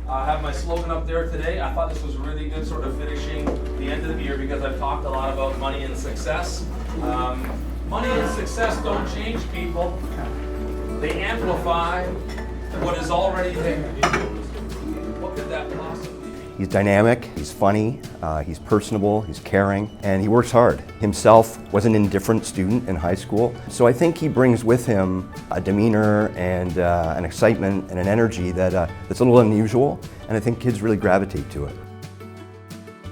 I have my slogan up there today. I thought this was really good sort of finishing the end of the year because I've talked a lot about money and success. Money and success don't change people. They amplify what is already there. What could that possibly be? He's dynamic, he's funny, he's personable, he's caring, and he works hard. Himself was an indifferent student in high school, so I think he brings with him a demeanor and an excitement and an energy that's a little unusual, and I think kids really gravitate to it.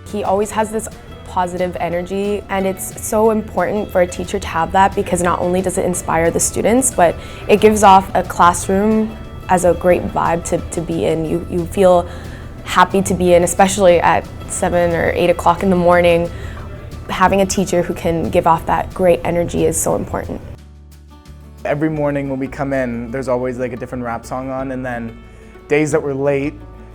He always has this positive energy, and it's so important for a teacher to have that because not only does it inspire the students, but it gives off a classroom as a great vibe to be in. You feel happy to be in, especially at 7 or 8 o'clock in the morning. Having a teacher who can give off that great energy is so important. Every morning when we come in, there's always like a different rap song on, and then days that we're late,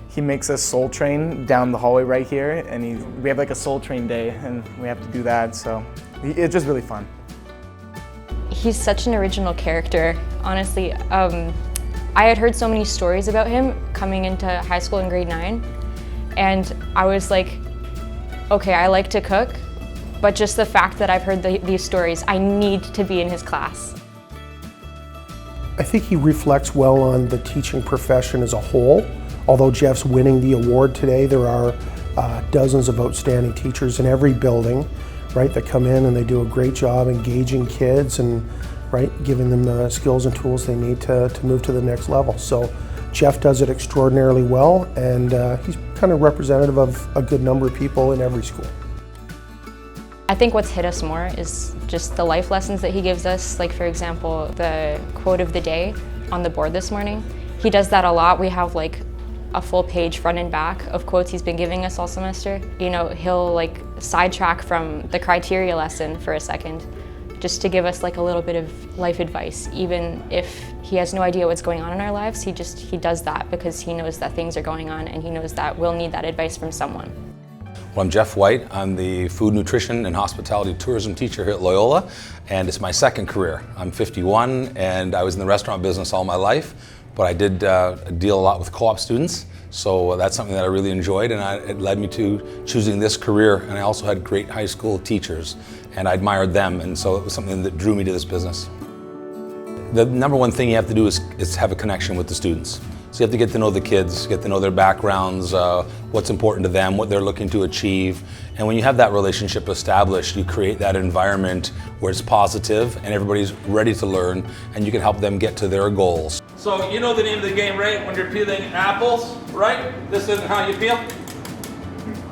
he makes us Soul Train down the hallway right here, and we have like a Soul Train day, and we have to do that, so it's just really fun. He's such an original character, honestly. I had heard so many stories about him coming into high school in grade 9, and I was like, okay, I like to cook, but just the fact that I've heard these stories, I need to be in his class. I think he reflects well on the teaching profession as a whole. Although Jeff's winning the award today, there are dozens of outstanding teachers in every building, right, that come in and they do a great job engaging kids and giving them the skills and tools they need to move to the next level. So Jeff does it extraordinarily well, and he's kind of representative of a good number of people in every school. I think what's hit us more is just the life lessons that he gives us. Like, for example, the quote of the day on the board this morning. He does that a lot. We have like a full page front and back of quotes he's been giving us all semester. You know, he'll like sidetrack from the criteria lesson for a second just to give us like a little bit of life advice. Even if he has no idea what's going on in our lives, he does that because he knows that things are going on and he knows that we'll need that advice from someone. Well, I'm Jeff White. I'm the food, nutrition, and hospitality tourism teacher here at Loyola, and it's my second career. I'm 51, and I was in the restaurant business all my life, but I did deal a lot with co-op students, so that's something that I really enjoyed, and it led me to choosing this career. And I also had great high school teachers, and I admired them, and so it was something that drew me to this business. The number one thing you have to do is have a connection with the students. So you have to get to know the kids, get to know their backgrounds, what's important to them, what they're looking to achieve. And when you have that relationship established, you create that environment where it's positive and everybody's ready to learn, and you can help them get to their goals. So you know the name of the game, right? When you're peeling apples, right? This isn't how you peel,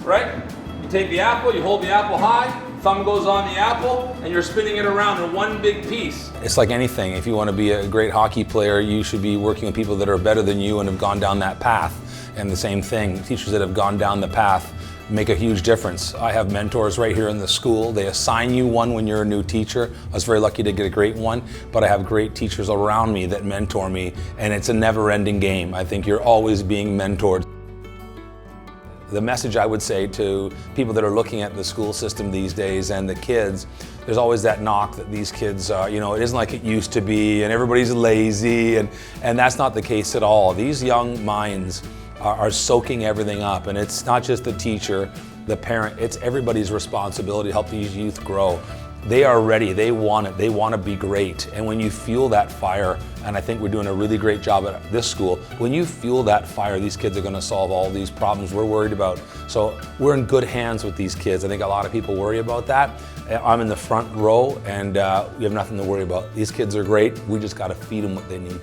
right? You take the apple, you hold the apple high, thumb goes on the apple, and you're spinning it around in one big piece. It's like anything. If you want to be a great hockey player, you should be working with people that are better than you and have gone down that path. And the same thing, teachers that have gone down the path make a huge difference. I have mentors right here in the school. They assign you one when you're a new teacher. I was very lucky to get a great one, but I have great teachers around me that mentor me, and it's a never-ending game. I think you're always being mentored. The message I would say to people that are looking at the school system these days and the kids, there's always that knock that these kids, it isn't like it used to be and everybody's lazy, and that's not the case at all. These young minds are soaking everything up, and it's not just the teacher, the parent, it's everybody's responsibility to help these youth grow. They are ready, they want it, they want to be great. And when you fuel that fire, and I think we're doing a really great job at this school, when you fuel that fire, these kids are going to solve all these problems we're worried about. So we're in good hands with these kids. I think a lot of people worry about that. I'm in the front row, and we have nothing to worry about. These kids are great, we just got to feed them what they need.